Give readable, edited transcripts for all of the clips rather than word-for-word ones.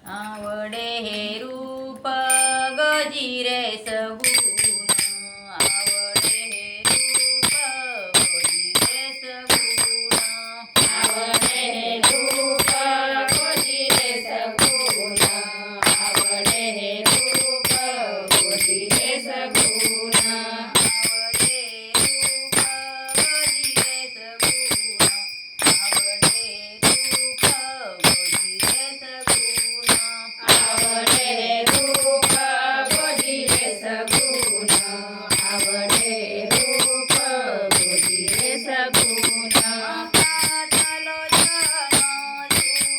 आवडे हे रूप गजिरे सगुण आवडे हे रूप गजिरे सगुण आवडे हे रूप गजिरे सगुण आवडे हे रूप गजिरे सगुण आवडे रूप गजिरे सगुण आवडे रूप गजिरे सगुण आवडे रूप गजिरे सगुण आवडे रूप गजिरे सगुण पाहतलो जण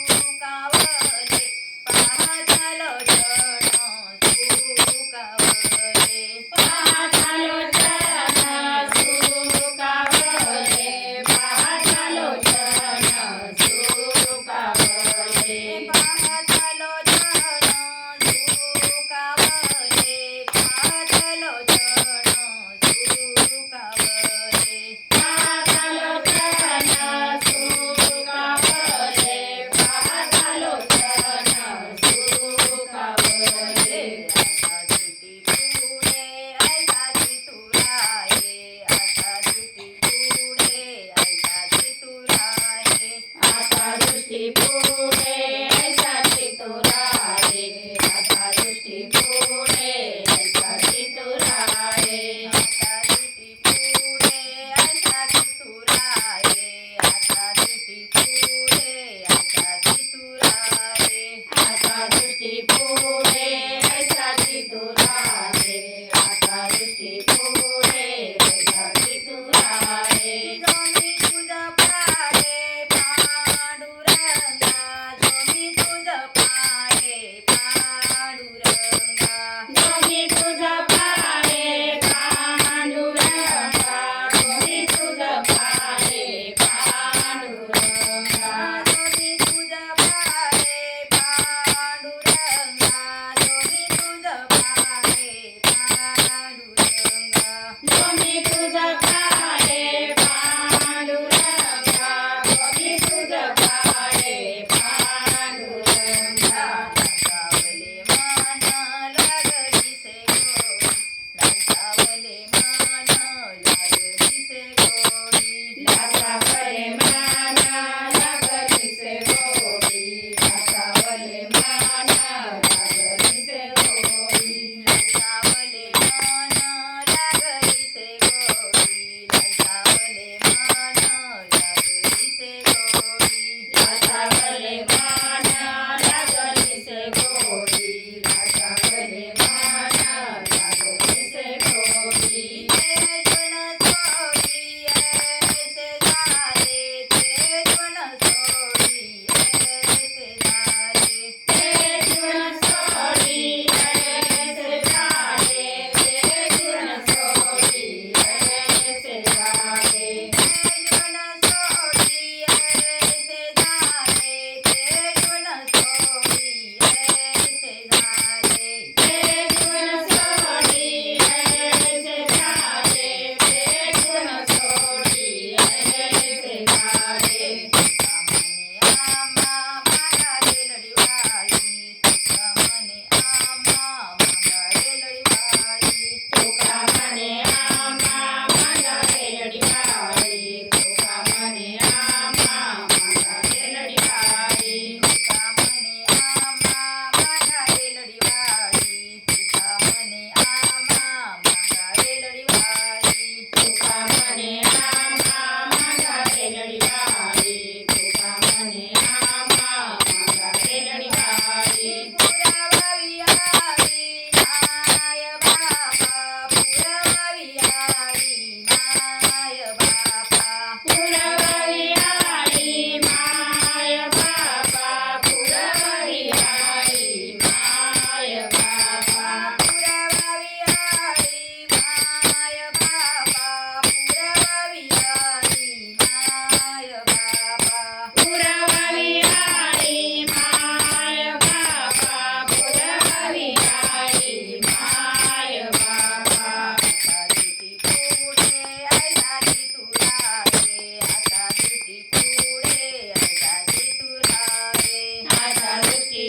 सुकावले पाहतलो जण सुकावले पाहतालो जन सुकावले पाहतालो जन सुकावले पाहतलो जण सुकावले पाहतलो जण सुकावले पाहतालो जन सुकावले पाहतालो जन सुकावले आता सुटी पुढे ऐकाची तुराये आता सुटी पुढे ऐकाची तुराये आता दृष्टी पुढे ऐसाची तुराये आता दृष्टी पुढे ऐसाची तुराये आता सुटी पुढे ऐकाची तुराये आता सुटी पुढे ऐकाची तुराये आता दृष्टी पुढे ऐसाची तुराये आता दृष्टी पुढे ऐसाची तुराये जो मी तुझं पाहे पांडुरंगा जो मी तुझं पाहे पांडुरंगा गोमी तुझा पाहे पांडुरंगा गोमी तुझा पाहे पांडुरंगा जो मी तुझं पाहे पांडुरंगा जो मी तुझं पाहे पांडुरंगा गोमी तुझा पाहे पांडुरंगा गोमी तुझा पाहे पांडुरंगा लांचावले मान लागली से गोडी लांचावले मान लागली से गोडी लासावले माना लागलीसे गोडी लासावले माना लागलीसे गोडी लांचावले मान लागली से गोडी लांचावले मान लागली से गोडी लासावले माना लागलीसे गोडी लासावले माना लागलीसे गोडी ते गुण सोडी ऐसे झाले ते गुण सोडी ऐसे झाले ते जीवन सोडी ऐसे झाले ते जीवन सोडी ऐसे झाले ते गुण सोडी ऐसे झाले ते गुण सोडी ऐसे झाले ते जीवन सोडी ऐसे झाले ते जीवन सोडी ऐसे झाले तुका म्हणे आम्हा मागाले लढीवाळी तुका म्हणे आम्हा मागाले लढीवाळी तुका म्हणे आम्हा मागाले लढीवाळी तुका म्हणे आम्हा मागाले लढीवाळी तुका म्हणे आम्हा मागाले लढीवाळी तुका म्हणे आम्हा मागाले लढीवाळी तुका म्हणे आम्हा मागाले लढीवाळी तुका म्हणे आम्हा मागाले लढीवाळी पुरावावी आली माय बापा पुरावावी आली माय बापा पुरवाई आई माय बाबा पुरवाई आई माय बाबा पुरावावी आली माय बापा पुरावावी आली माय बापा पुरवाई आई माय बाबा पुरवाई आई माय बाबा आता दुटी पुढे ऐसाची तुराये आता दुटी पुढे ऐसाची तुराये आता दृष्टी